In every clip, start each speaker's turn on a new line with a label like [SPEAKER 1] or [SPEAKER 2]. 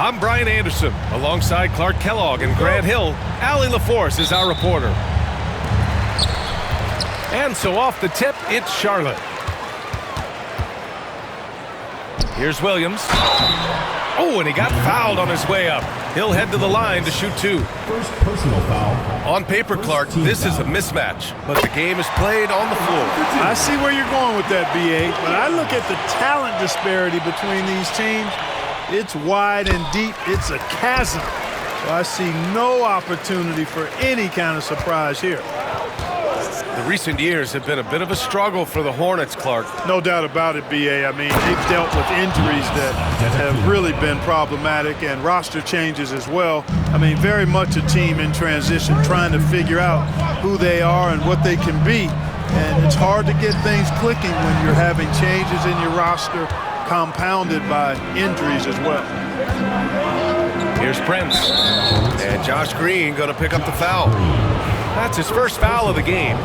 [SPEAKER 1] I'm Brian Anderson, alongside Clark Kellogg and Grant Hill. Allie LaForce is our reporter. And so off the tip, it's Charlotte. Here's Williams. Oh, and he got fouled on his way up. He'll head to the line to shoot two.
[SPEAKER 2] First personal foul.
[SPEAKER 1] On paper, Clark, this is a mismatch, but the game is played on the floor.
[SPEAKER 3] I see where you're going with that, B.A., but I look at the talent disparity between these teams. It's wide and deep. It's a chasm. So I see no opportunity for any kind of surprise here.
[SPEAKER 1] The recent years have been a bit of a struggle for the Hornets, Clark.
[SPEAKER 3] No doubt about it, B.A. I mean, they've dealt with injuries that have really been problematic and roster changes as well. I mean, very much a team in transition, trying to figure out who they are and what they can be. And it's hard to get things clicking when you're having changes in your roster compounded by injuries as well.
[SPEAKER 1] Here's Prince. And Josh Green going to pick up the foul. That's his first foul of the game.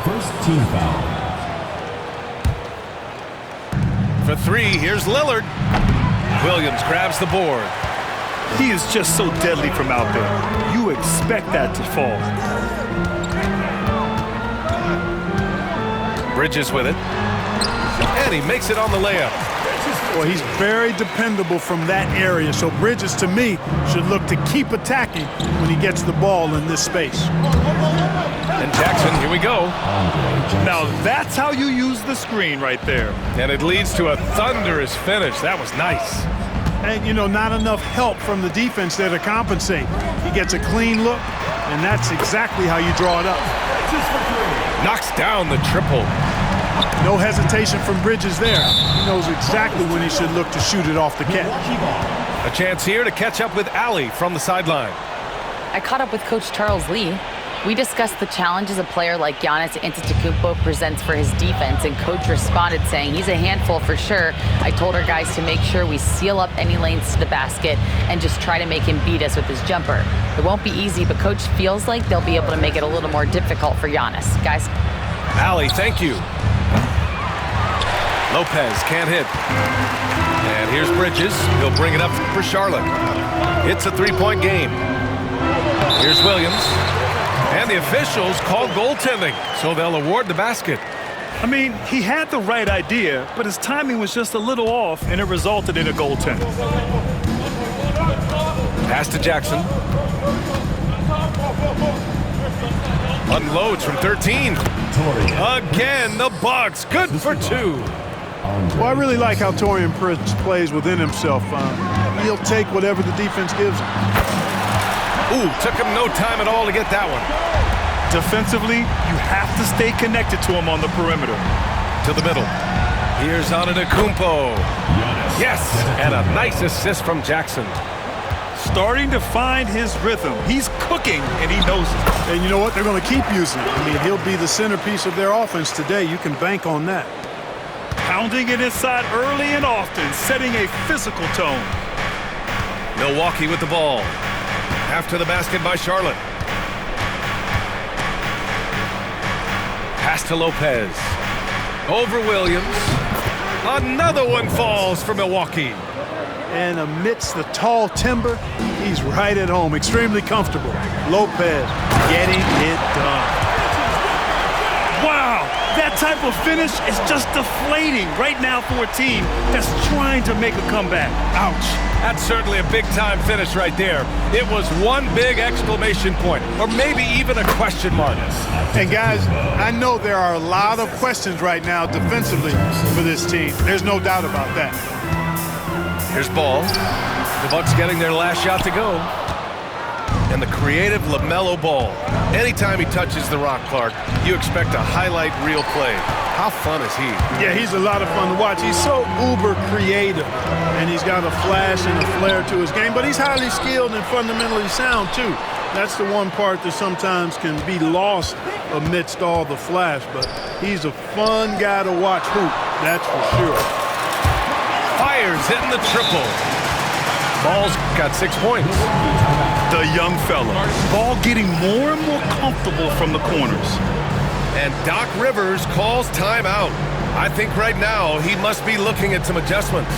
[SPEAKER 2] First team foul.
[SPEAKER 1] For three, here's Lillard. Williams grabs the board.
[SPEAKER 4] He is just so deadly from out there. You expect that to fall.
[SPEAKER 1] Bridges with it. And he makes it on the layup.
[SPEAKER 3] Well, he's very dependable from that area, so Bridges, to me, should look to keep attacking when he gets the ball in this space.
[SPEAKER 1] And Jackson, here we go.
[SPEAKER 4] Now that's how you use the screen right there.
[SPEAKER 1] And it leads to a thunderous finish. That was nice.
[SPEAKER 3] And, you know, not enough help from the defense there to compensate. He gets a clean look, and that's exactly how you draw it up.
[SPEAKER 1] Knocks down the triple.
[SPEAKER 3] No hesitation from Bridges there. He knows exactly when he should look to shoot it off the catch.
[SPEAKER 1] A chance here to catch up with Allie from the sideline.
[SPEAKER 5] I caught up with Coach Charles Lee. We discussed the challenges a player like Giannis Antetokounmpo presents for his defense, and Coach responded saying he's a handful for sure. I told our guys to make sure we seal up any lanes to the basket and just try to make him beat us with his jumper. It won't be easy, but Coach feels like they'll be able to make it a little more difficult for Giannis. Guys.
[SPEAKER 1] Allie, thank you. Lopez can't hit. And here's Bridges. He'll bring it up for Charlotte. It's a three-point game. Here's Williams. And the officials call goaltending, so they'll award the basket.
[SPEAKER 4] I mean, he had the right idea, but his timing was just a little off, and it resulted in a goaltend.
[SPEAKER 1] Pass to Jackson. Unloads from 13. Again, the Bucks. Good for two.
[SPEAKER 3] Well, I really like how Taurean Prince plays within himself. He'll take whatever the defense gives him.
[SPEAKER 1] Ooh, took him no time at all to get that one.
[SPEAKER 4] Defensively, you have to stay connected to him on the perimeter.
[SPEAKER 1] To the middle. Here's Antetokounmpo. Yes, and a nice assist from Jackson.
[SPEAKER 4] Starting to find his rhythm. He's cooking, and he knows it.
[SPEAKER 3] And you know what? They're going to keep using it. I mean, he'll be the centerpiece of their offense today. You can bank on that.
[SPEAKER 4] Pounding it inside early and often, setting a physical tone.
[SPEAKER 1] Milwaukee with the ball. After the basket by Charlotte. Pass to Lopez. Over Williams. Another one falls for Milwaukee.
[SPEAKER 3] And amidst the tall timber, he's right at home, extremely comfortable. Lopez getting it done.
[SPEAKER 4] Wow, that type of finish is just deflating right now for a team that's trying to make a comeback.
[SPEAKER 1] Ouch. That's certainly a big-time finish right there. It was one big exclamation point, or maybe even a question mark.
[SPEAKER 3] And guys, I know there are a lot of questions right now defensively for this team. There's no doubt about that.
[SPEAKER 1] Here's Ball. The Bucks getting their last shot to go. And the creative LaMelo Ball. Anytime he touches the rock, Clark, you expect a highlight reel play. How fun is he?
[SPEAKER 3] Yeah, he's a lot of fun to watch. He's so uber creative, and he's got a flash and a flair to his game, but he's highly skilled and fundamentally sound, too. That's the one part that sometimes can be lost amidst all the flash, but he's a fun guy to watch hoop, that's for sure.
[SPEAKER 1] Fires hitting the triple. Ball's got 6 points.
[SPEAKER 4] The young fella. Ball getting more and more comfortable from the corners.
[SPEAKER 1] And Doc Rivers calls timeout. I think right now he must be looking at some adjustments.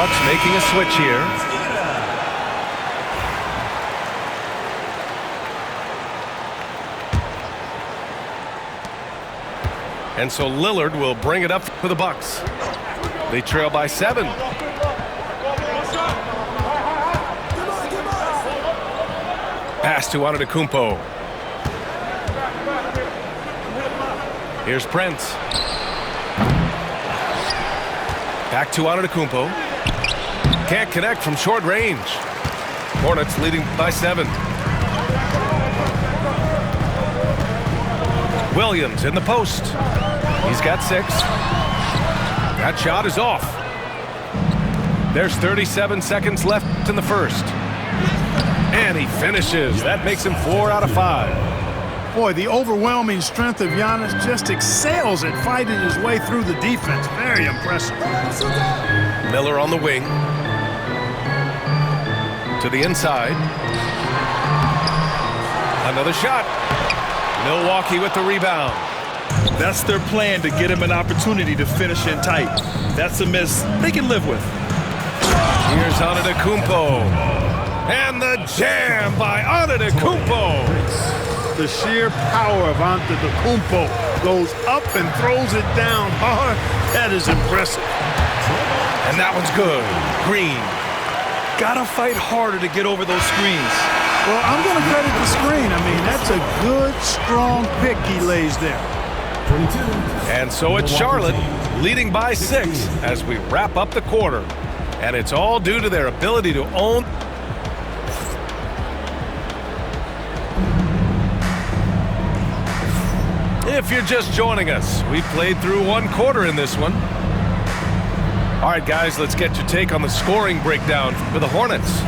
[SPEAKER 1] Bucks making a switch here. And so Lillard will bring it up for the Bucks. They trail by 7. Pass to Antetokounmpo. Here's Prince. Back to Antetokounmpo. Can't connect from short range. Hornets leading by 7. Williams in the post. He's got 6. That shot is off. There's 37 seconds left in the first. And he finishes. That makes him 4 out of 5.
[SPEAKER 3] Boy, the overwhelming strength of Giannis just excels at fighting his way through the defense. Very impressive.
[SPEAKER 1] Miller on the wing. To the inside. Another shot. Milwaukee with the rebound.
[SPEAKER 4] That's their plan, to get him an opportunity to finish in tight. That's a miss they can live with.
[SPEAKER 1] Here's Antetokounmpo. And the jam by Antetokounmpo.
[SPEAKER 3] The sheer power of Antetokounmpo goes up and throws it down hard. That is impressive.
[SPEAKER 1] And that one's good. Green.
[SPEAKER 4] Gotta fight harder to get over those screens.
[SPEAKER 3] Well, I'm going to credit the screen. I mean, that's a good, strong pick he lays there.
[SPEAKER 2] 22.
[SPEAKER 1] And so it's Charlotte leading by 6 as we wrap up the quarter. And it's all due to their ability to own. If you're just joining us, we played through 1 quarter in this one. All right, guys, let's get your take on the scoring breakdown for the Hornets.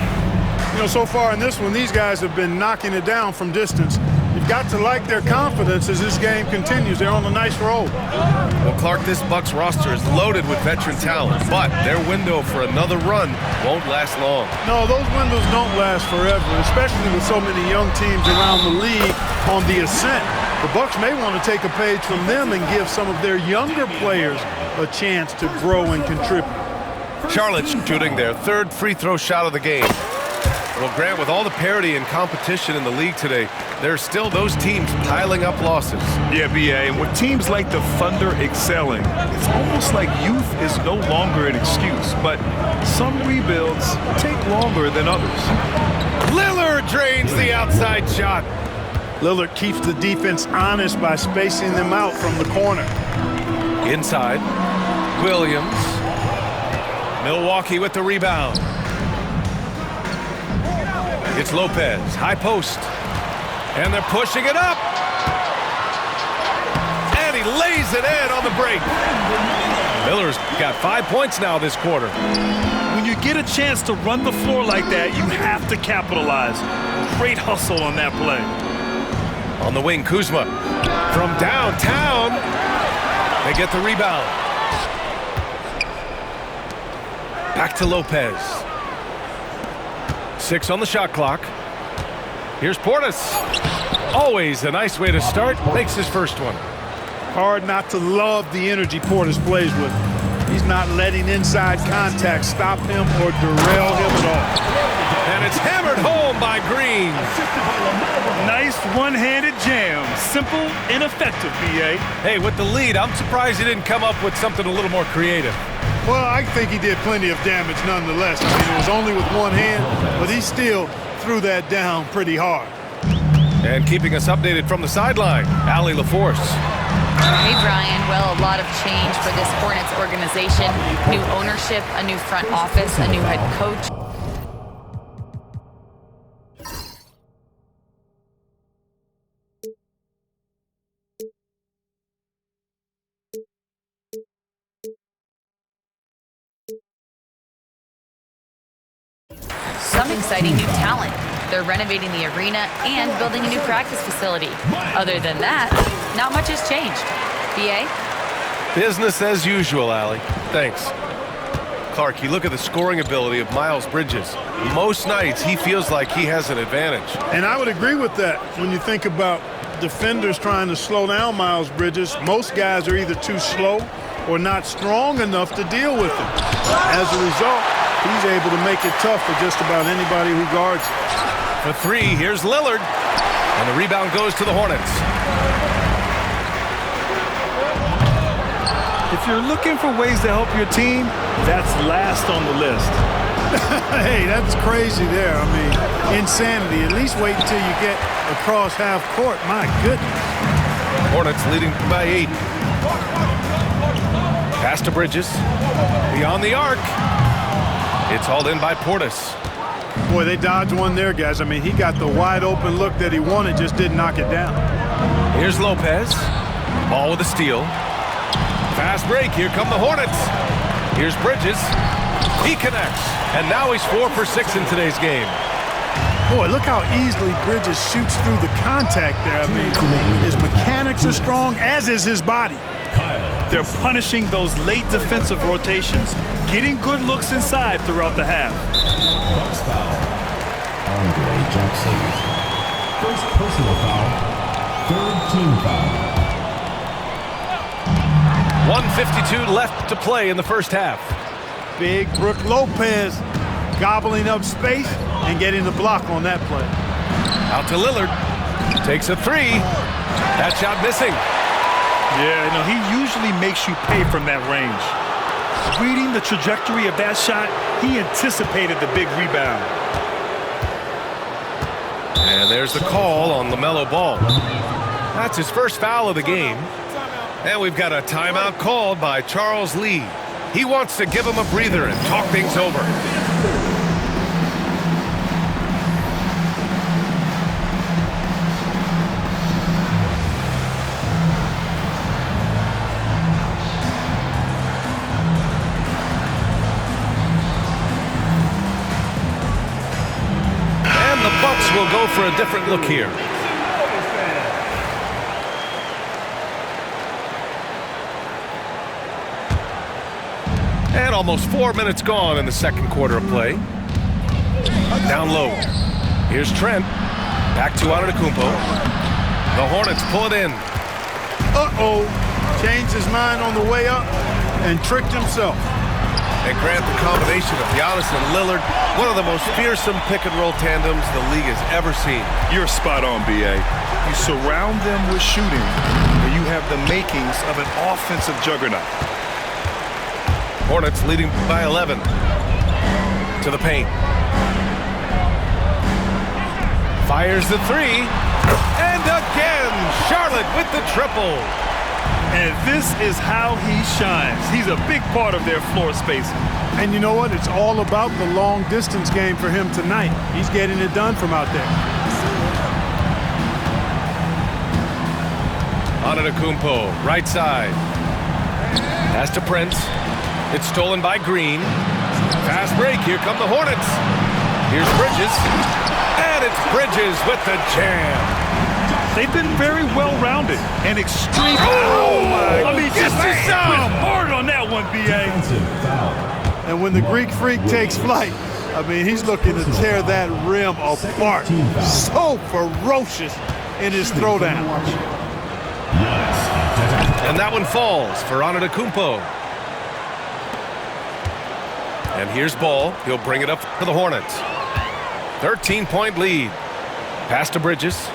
[SPEAKER 3] You know, so far in this one, these guys have been knocking it down from distance. You've got to like their confidence as this game continues. They're on a nice roll.
[SPEAKER 1] Well, Clark, this Bucks roster is loaded with veteran talent, but their window for another run won't last long.
[SPEAKER 3] No, those windows don't last forever, especially with so many young teams around the league on the ascent. The Bucks may want to take a page from them and give some of their younger players a chance to grow and contribute.
[SPEAKER 1] Charlotte shooting their 3rd free throw shot of the game. Well, Grant, with all the parity and competition in the league today, there are still those teams piling up losses.
[SPEAKER 4] Yeah, B.A., and with teams like the Thunder excelling, it's almost like youth is no longer an excuse, but some rebuilds take longer than others.
[SPEAKER 1] Lillard drains the outside shot.
[SPEAKER 3] Lillard keeps the defense honest by spacing them out from the corner.
[SPEAKER 1] Inside, Williams. Milwaukee with the rebound. It's Lopez, high post. And they're pushing it up. And he lays it in on the break. Miller's got 5 points now this quarter.
[SPEAKER 4] When you get a chance to run the floor like that, you have to capitalize. Great hustle on that play.
[SPEAKER 1] On the wing, Kuzma. From downtown, they get the rebound. Back to Lopez. 6 on the shot clock. Here's Portis. Always a nice way to start. Makes his first one.
[SPEAKER 3] Hard not to love the energy Portis plays with. He's not letting inside contact stop him or derail him at all.
[SPEAKER 1] And it's hammered home by Green.
[SPEAKER 4] Nice one-handed jam. Simple and effective, B.A.
[SPEAKER 1] Hey, with the lead, I'm surprised he didn't come up with something a little more creative.
[SPEAKER 3] Well, I think he did plenty of damage nonetheless. I mean, it was only with one hand, but he still threw that down pretty hard.
[SPEAKER 1] And keeping us updated from the sideline, Allie LaForce.
[SPEAKER 5] Hey, Brian. Well, a lot of change for this Hornets organization. New ownership, a new front office, a new head coach. Some exciting new talent. They're renovating the arena and building a new practice facility. Other than that, not much has changed. B.A.?
[SPEAKER 1] Business as usual, Allie. Thanks. Clark, you look at the scoring ability of Miles Bridges. Most nights, he feels like he has an advantage.
[SPEAKER 3] And I would agree with that when you think about defenders trying to slow down Miles Bridges. Most guys are either too slow or not strong enough to deal with him. As a result, he's able to make it tough for just about anybody who guards him.
[SPEAKER 1] For three, here's Lillard. And the rebound goes to the Hornets.
[SPEAKER 4] If you're looking for ways to help your team, that's last on the list.
[SPEAKER 3] Hey, that's crazy there. I mean, insanity. At least wait until you get across half court. My goodness.
[SPEAKER 1] Hornets leading by 8. Pass to Bridges. Beyond the arc. It's hauled in by Portis.
[SPEAKER 3] Boy, they dodged one there, guys. I mean, he got the wide open look that he wanted, just didn't knock it down.
[SPEAKER 1] Here's Lopez. Ball with a steal. Fast break. Here come the Hornets. Here's Bridges. He connects. And now he's 4 for 6 in today's game.
[SPEAKER 3] Boy, look how easily Bridges shoots through the contact there. I mean, his mechanics are strong, as is his body.
[SPEAKER 4] They're punishing those late defensive rotations, getting good looks inside throughout the half.
[SPEAKER 2] Bucks foul. Andre Jackson. First personal foul. Third team foul.
[SPEAKER 1] 1:52 left to play in the first half.
[SPEAKER 3] Big Brook Lopez gobbling up space and getting the block on that play.
[SPEAKER 1] Out to Lillard. Takes a three. That shot missing.
[SPEAKER 4] Yeah, no, he usually makes you pay from that range. Reading the trajectory of that shot, he anticipated the big rebound.
[SPEAKER 1] And there's the call on LaMelo Ball. That's his first foul of the game. And we've got a timeout called by Charles Lee. He wants to give him a breather and talk things over. And the Bucks will go for a different look here. And almost 4 minutes gone in the second quarter of play. Down low. Here's Trent. Back to Antetokounmpo. The Hornets pull it in.
[SPEAKER 3] Uh-oh. Changed his mind on the way up and tricked himself.
[SPEAKER 1] And Grant, the combination of Giannis and Lillard, one of the most fearsome pick-and-roll tandems the league has ever seen.
[SPEAKER 4] You're spot on, B.A. You surround them with shooting, and you have the makings of an offensive juggernaut.
[SPEAKER 1] Hornets leading by 11. To the paint. Fires the three. And again, Charlotte with the triple.
[SPEAKER 4] And this is how he shines. He's a big part of their floor spacing.
[SPEAKER 3] And you know what? It's all about the long distance game for him tonight. He's getting it done from out there.
[SPEAKER 1] Antetokounmpo, right side. Pass to Prince. It's stolen by Green. Fast break. Here come the Hornets. Here's Bridges. And it's Bridges with the jam.
[SPEAKER 4] They've been very well-rounded and extreme. Oh, my. I mean, just hard on that one, B.A.
[SPEAKER 3] And when the Greek Freak takes flight, I mean, he's looking to tear that rim apart. So ferocious in his throwdown.
[SPEAKER 1] And that one falls for Antetokounmpo. And here's Ball. He'll bring it up for the Hornets. 13-point lead. Pass to Bridges.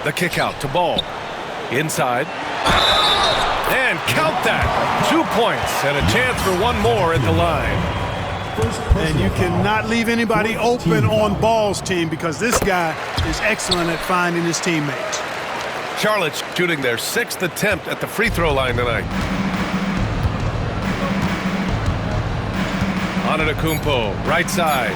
[SPEAKER 1] The kick out to Ball. Inside. And count that. 2 points and a chance for one more at the line.
[SPEAKER 3] And you cannot leave anybody open on Ball's team because this guy is excellent at finding his teammates.
[SPEAKER 1] Charlotte shooting their 6th attempt at the free throw line tonight. Antetokounmpo, right side.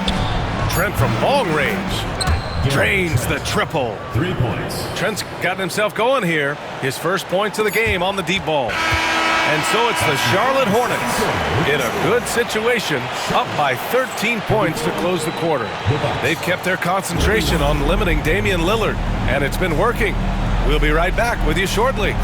[SPEAKER 1] Trent from long range. Drains the triple.
[SPEAKER 2] 3 points.
[SPEAKER 1] Trent's gotten himself going here. His first points of the game on the deep ball. And so it's the Charlotte Hornets in a good situation, up by 13 points to close the quarter. They've kept their concentration on limiting Damian Lillard, and it's been working. We'll be right back with you shortly.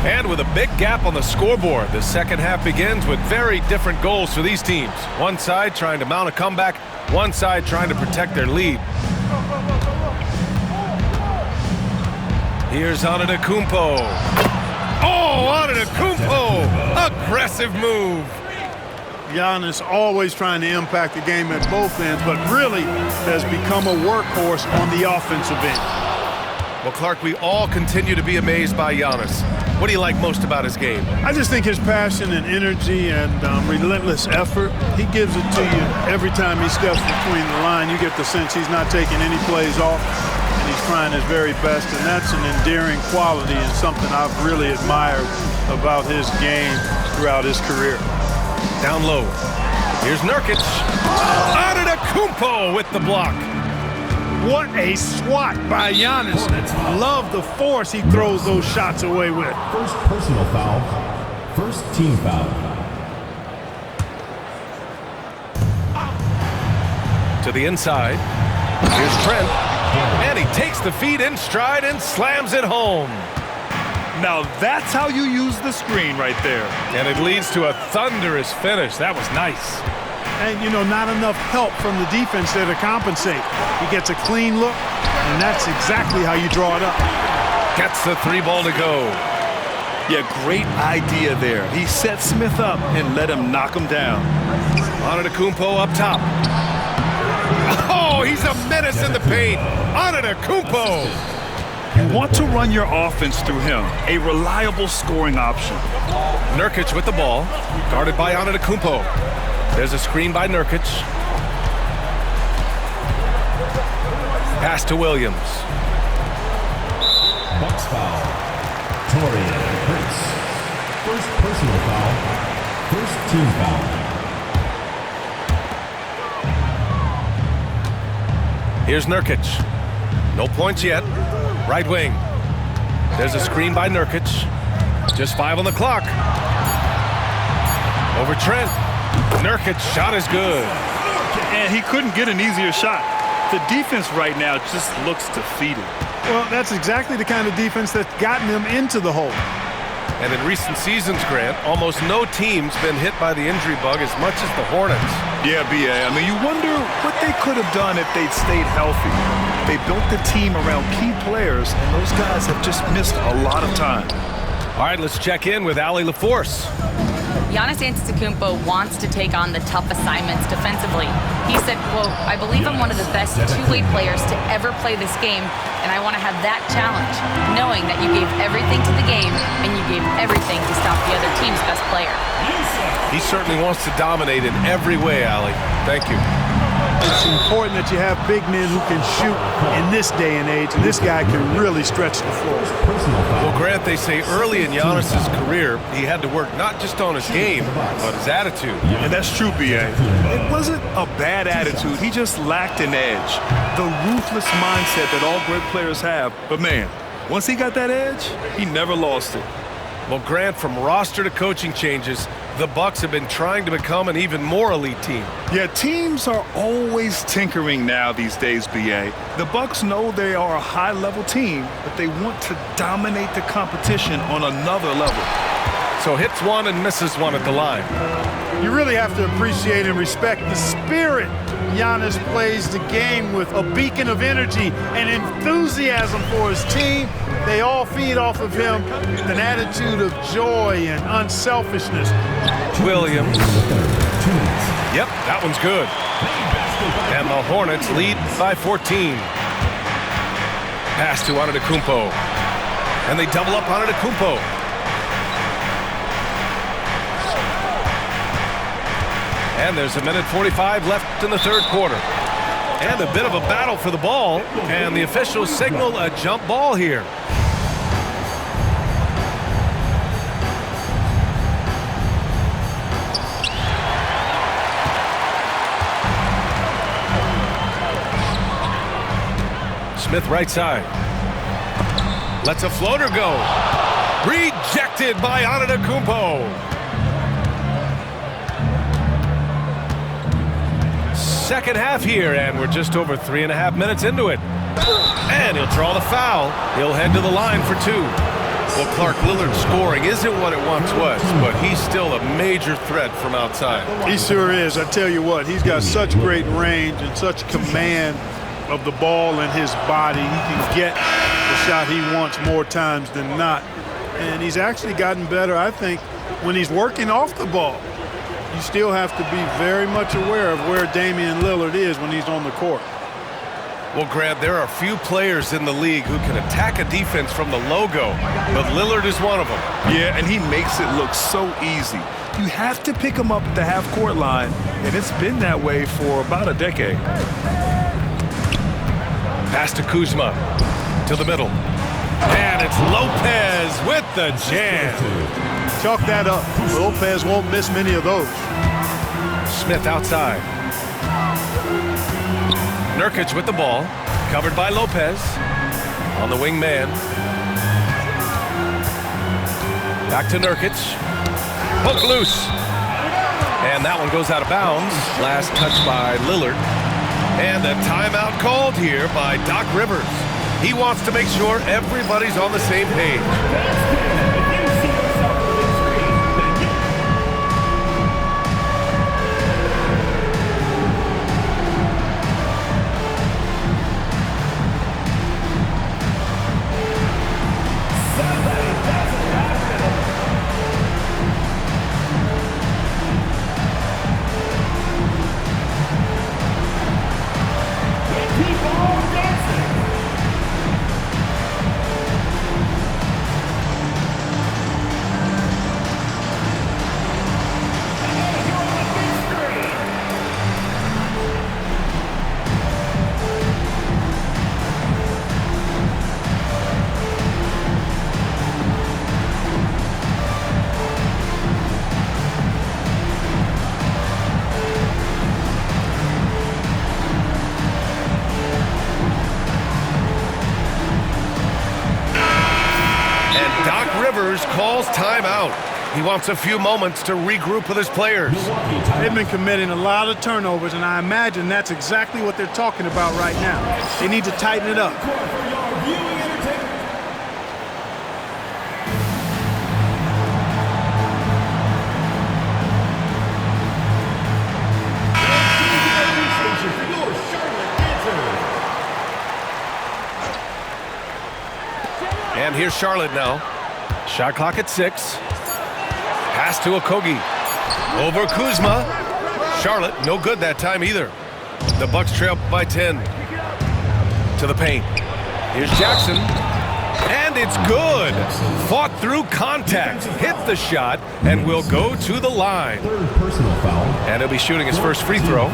[SPEAKER 1] And with a big gap on the scoreboard, the second half begins with very different goals for these teams. One side trying to mount a comeback, one side trying to protect their lead. Here's Antetokounmpo. Oh, Antetokounmpo! Aggressive move.
[SPEAKER 3] Giannis always trying to impact the game at both ends, but really has become a workhorse on the offensive end.
[SPEAKER 1] Well, Clark, we all continue to be amazed by Giannis. What do you like most about his game?
[SPEAKER 3] I just think his passion and energy and relentless effort, he gives it to you every time he steps between the line. You get the sense he's not taking any plays off, and he's trying his very best, and that's an endearing quality and something I've really admired about his game throughout his career.
[SPEAKER 1] Down low. Here's Nurkic. Antetokounmpo with the block.
[SPEAKER 3] What a swat by Giannis. Love the force he throws those shots away with.
[SPEAKER 2] First personal foul. First team foul.
[SPEAKER 1] To the inside. Here's Trent. And he takes the feed in stride and slams it home.
[SPEAKER 4] Now that's how you use the screen right there.
[SPEAKER 1] And it leads to a thunderous finish. That was nice.
[SPEAKER 3] And, you know, not enough help from the defense there to compensate. He gets a clean look, and that's exactly how you draw it up.
[SPEAKER 1] Gets the 3 ball to go.
[SPEAKER 4] Yeah, great idea there. He set Smith up and let him knock him down.
[SPEAKER 1] Antetokounmpo up top. Oh, he's a menace in the paint. Antetokounmpo.
[SPEAKER 4] You want to run your offense through him, a reliable scoring option.
[SPEAKER 1] Nurkic with the ball, guarded by Antetokounmpo. There's a screen by Nurkic. Pass to Williams.
[SPEAKER 2] Bucks foul. Torian Prince. First personal foul. First team foul.
[SPEAKER 1] Here's Nurkic. No points yet. Right wing. There's a screen by Nurkic. Just 5 on the clock. Over Trent. Nurkic's shot is good.
[SPEAKER 4] And he couldn't get an easier shot. The defense right now just looks defeated.
[SPEAKER 3] Well, that's exactly the kind of defense that's gotten them into the hole.
[SPEAKER 1] And in recent seasons, Grant, almost no team's been hit by the injury bug as much as the Hornets.
[SPEAKER 4] Yeah, B.A. I mean, you wonder what they could have done if they'd stayed healthy. They built the team around key players, and those guys have just missed a lot of time.
[SPEAKER 1] All right, let's check in with Allie LaForce.
[SPEAKER 5] Giannis Antetokounmpo wants to take on the tough assignments defensively. He said, quote, "I believe I'm one of the best two-way players to ever play this game, and I want to have that challenge, knowing that you gave everything to the game and you gave everything to stop the other team's best player."
[SPEAKER 1] He certainly wants to dominate in every way, Allie. Thank you.
[SPEAKER 3] It's important that you have big men who can shoot in this day and age, and this guy can really stretch the floor.
[SPEAKER 1] Well, Grant, they say early in Giannis' career, he had to work not just on his game, but his attitude.
[SPEAKER 4] And that's true, B.A. It wasn't a bad attitude. He just lacked an edge. The ruthless mindset that all great players have. But, man, once he got that edge, he never lost it.
[SPEAKER 1] Well, Grant, from roster to coaching changes, the Bucks have been trying to become an even more elite team.
[SPEAKER 4] Yeah, teams are always tinkering now these days, B.A. The Bucks know they are a high-level team, but they want to dominate the competition on another level.
[SPEAKER 1] So hits one and misses one at the line.
[SPEAKER 3] You really have to appreciate and respect the spirit Giannis plays the game with, a beacon of energy and enthusiasm for his team. They all feed off of him with an attitude of joy and unselfishness.
[SPEAKER 1] Williams. Yep, that one's good. And the Hornets lead by 14. Pass to Antetokounmpo. And they double up Antetokounmpo. And there's a minute 45 left in the third quarter. And a bit of a battle for the ball. And the officials signal a jump ball here. Smith right side. Lets a floater go. Rejected by Antetokounmpo. Second half here, and we're just over 3.5 minutes into it. And he'll draw the foul. He'll head to the line for 2. Well, Clark, Lillard's scoring isn't what it once was, but he's still a major threat from outside.
[SPEAKER 3] He sure is. I tell you what, he's got such great range and such command of the ball in his body. He can get the shot he wants more times than not. And he's actually gotten better, I think, when he's working off the ball. You still have to be very much aware of where Damian Lillard is when he's on the court.
[SPEAKER 1] Well, Grant, there are few players in the league who can attack a defense from the logo, but Lillard is one of them.
[SPEAKER 4] Yeah, and he makes it look so easy. You have to pick him up at the half-court line, and it's been that way for about a decade.
[SPEAKER 1] Pass to Kuzma, to the middle. And it's Lopez with the jam.
[SPEAKER 3] Chalk that up. Lopez won't miss many of those.
[SPEAKER 1] Smith outside. Nurkic with the ball, covered by Lopez on the wing man. Back to Nurkic. Hook loose. And that one goes out of bounds. Last touch by Lillard. And a timeout called here by Doc Rivers. He wants to make sure everybody's on the same page. Calls timeout. He wants a few moments to regroup with his players.
[SPEAKER 3] They've been committing a lot of turnovers, and I imagine that's exactly what they're talking about right now. They need to tighten it up.
[SPEAKER 1] And here's Charlotte now. Shot clock at 6. Pass to Okogie. Over Kuzma. Charlotte, no good that time either. The Bucks trail by 10. To the paint. Here's Jackson. And it's good. Fought through contact. Hit the shot and will go to the line.
[SPEAKER 2] Third personal foul.
[SPEAKER 1] And he'll be shooting his first free throw.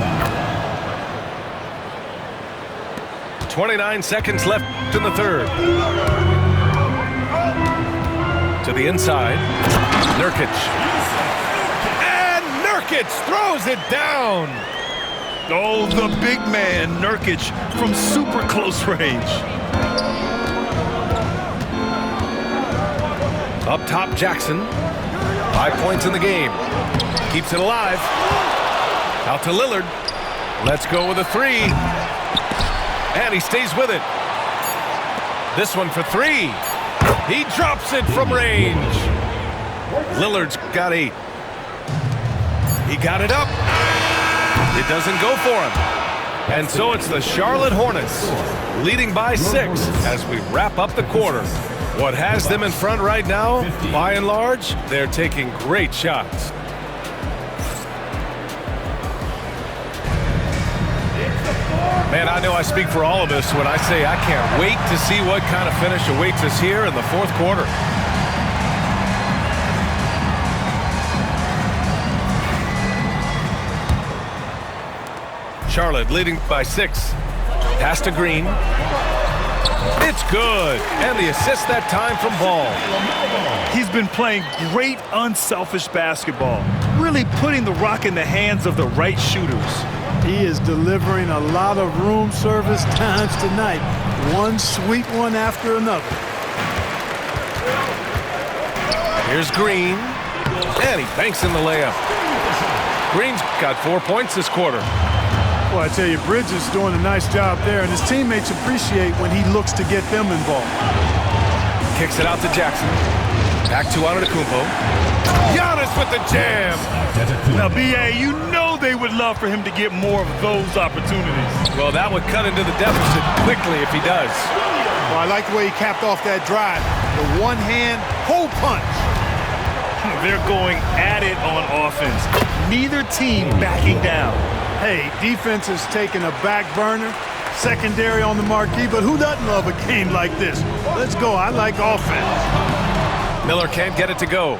[SPEAKER 1] 29 seconds left in the third. To the inside, Nurkic. And Nurkic throws it down.
[SPEAKER 4] Oh, the big man, Nurkic, from super close range.
[SPEAKER 1] Up top, Jackson. 5 points in the game. Keeps it alive. Out to Lillard. Let's go with a 3. And he stays with it. This one for 3. He drops it from range. Lillard's got 8. He got it up. It doesn't go for him. And so it's the Charlotte Hornets leading by 6 as we wrap up the quarter. What has them in front right now, by and large, they're taking great shots. Man, I know I speak for all of us when I say I can't wait to see what kind of finish awaits us here in the fourth quarter. Charlotte leading by 6. Pass to Green. It's good. And the assist that time from Ball.
[SPEAKER 4] He's been playing great unselfish basketball, really putting the rock in the hands of the right shooters.
[SPEAKER 3] He is delivering a lot of room service times tonight. One sweet one after another.
[SPEAKER 1] Here's Green. And he banks in the layup. Green's got 4 points this quarter.
[SPEAKER 3] Well, I tell you, Bridges doing a nice job there, and his teammates appreciate when he looks to get them involved.
[SPEAKER 1] Kicks it out to Jackson. Back to Antetokounmpo. Giannis with the jam.
[SPEAKER 4] Now, B.A., you know they would love for him to get more of those opportunities.
[SPEAKER 1] Well, that would cut into the deficit quickly if he does.
[SPEAKER 3] Well, I like the way he capped off that drive. The one-hand hole punch.
[SPEAKER 4] They're going at it on offense. Neither team backing down.
[SPEAKER 3] Hey, defense is taking a back burner, secondary on the marquee, but who doesn't love a game like this? Let's go. I like offense.
[SPEAKER 1] Miller can't get it to go.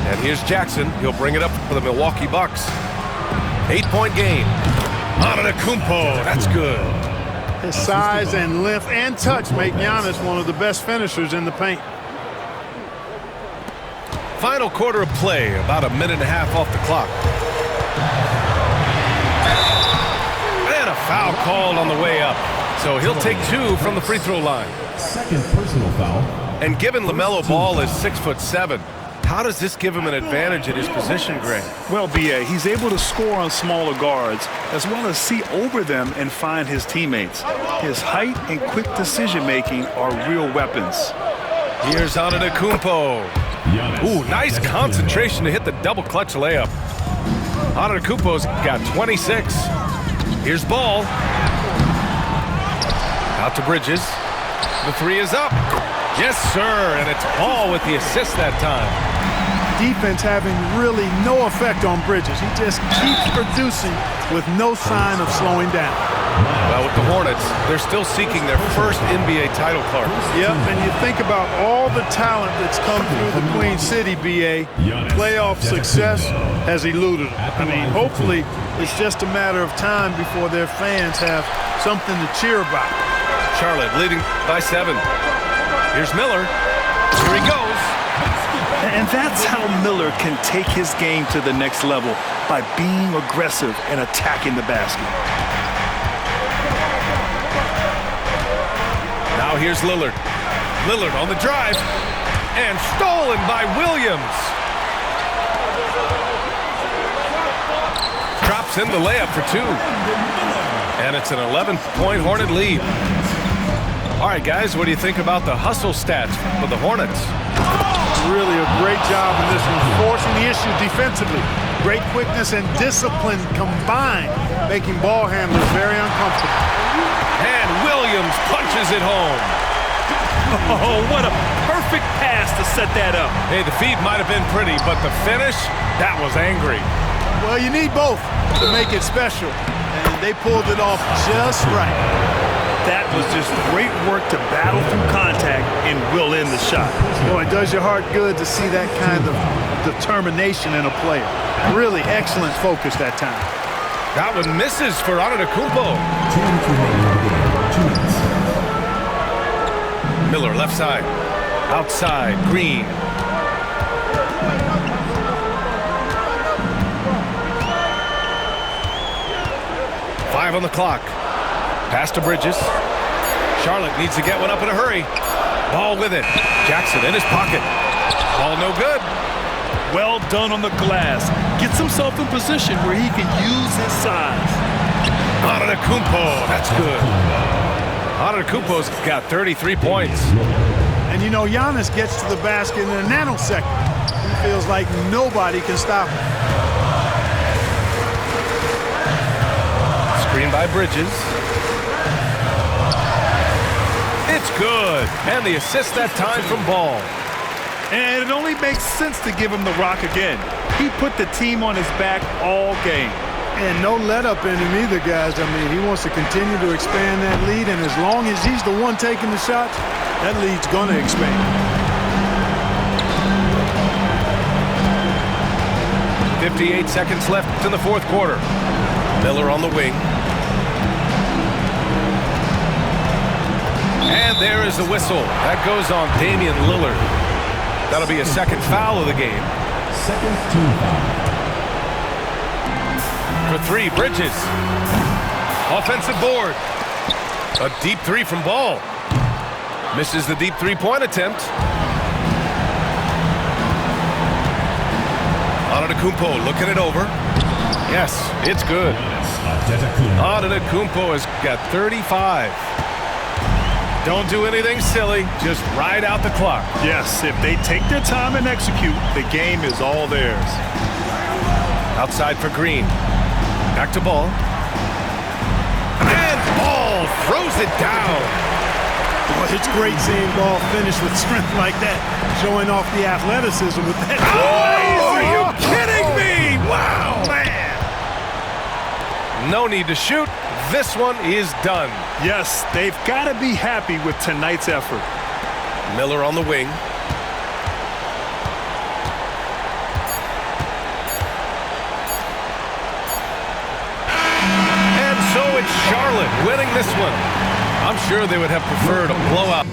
[SPEAKER 1] And here's Jackson. He'll bring it up for the Milwaukee Bucks. 8-point game. Antetokounmpo. That's good.
[SPEAKER 3] His size and length and touch make Giannis one of the best finishers in the paint.
[SPEAKER 1] Final quarter of play, about a minute and a half off the clock. And a foul called on the way up. So he'll take 2 from the free throw line.
[SPEAKER 2] Second personal foul.
[SPEAKER 1] And given LaMelo Ball is 6'7", how does this give him an advantage at his position, Greg?
[SPEAKER 4] Well, B.A., he's able to score on smaller guards as well as see over them and find his teammates. His height and quick decision-making are real weapons.
[SPEAKER 1] Here's Antetokounmpo. Ooh, nice concentration to hit the double clutch layup. Antetokounmpo's got 26. Here's Ball. Out to Bridges. The 3 is up. Yes, sir, and it's Ball with the assist that time.
[SPEAKER 3] Defense having really no effect on Bridges. He just keeps producing with no sign of slowing down.
[SPEAKER 1] Well, with the Hornets, they're still seeking their first NBA title card.
[SPEAKER 3] Yep, and you think about all the talent that's come through the Queen City, BA. Playoff success has eluded them. I mean, hopefully it's just a matter of time before their fans have something to cheer about.
[SPEAKER 1] Charlotte leading by 7. Here's Miller. Here he goes.
[SPEAKER 4] And that's how Miller can take his game to the next level, by being aggressive and attacking the basket.
[SPEAKER 1] Now here's Lillard. Lillard on the drive. And stolen by Williams. Drops in the layup for 2. And it's an 11-point Hornet lead. All right, guys, what do you think about the hustle stats for the Hornets?
[SPEAKER 3] Really a great job in this one, forcing the issue defensively. Great quickness and discipline combined, making ball handlers very uncomfortable.
[SPEAKER 1] And Williams punches it home.
[SPEAKER 4] Oh, what a perfect pass to set that up.
[SPEAKER 1] Hey, the feed might have been pretty, but the finish, that was angry.
[SPEAKER 3] Well, you need both to make it special, and they pulled it off just right.
[SPEAKER 4] That was just great work to battle through contact and will end the shot.
[SPEAKER 3] Boy, it does your heart good to see that kind of determination in a player. Really excellent focus that time.
[SPEAKER 1] That one misses for Antetokounmpo.
[SPEAKER 2] 2 minutes remaining in the game. 2 minutes.
[SPEAKER 1] Miller left side. Outside. Green. Five on the clock. Pass to Bridges. Charlotte needs to get one up in a hurry. Ball with it. Jackson in his pocket. Ball no good.
[SPEAKER 4] Well done on the glass. Gets himself in position where he can use his size.
[SPEAKER 1] Antetokounmpo. That's good. Antetokounmpo's got 33 points.
[SPEAKER 3] And you know, Giannis gets to the basket in a nanosecond. He feels like nobody can stop him.
[SPEAKER 1] Screen by Bridges. It's good. And the assist that time from Ball.
[SPEAKER 4] And it only makes sense to give him the rock again. He put the team on his back all game.
[SPEAKER 3] And no let up in him either, guys. I mean, he wants to continue to expand that lead, and as long as he's the one taking the shots, that lead's going to expand.
[SPEAKER 1] 58 seconds left in the fourth quarter. Miller on the wing. And there is the whistle. That goes on Damian Lillard. That'll be a second foul of the game.
[SPEAKER 2] Second team foul.
[SPEAKER 1] For 3, Bridges. Offensive board. A deep 3 from Ball. Misses the deep 3-point attempt. Antetokounmpo looking it over. Yes, it's good. Antetokounmpo has got 35. Don't do anything silly. Just ride out the clock.
[SPEAKER 4] Yes, if they take their time and execute, the game is all theirs.
[SPEAKER 1] Outside for Green. Back to Ball. And Ball throws it down.
[SPEAKER 3] Well, it's great seeing Ball finish with strength like that, showing off the athleticism with that.
[SPEAKER 1] Oh, are you kidding me? Wow, man. No need to shoot. This one is done.
[SPEAKER 4] Yes, they've got to be happy with tonight's effort.
[SPEAKER 1] Miller on the wing. And so it's Charlotte winning this one. I'm sure they would have preferred a blowout.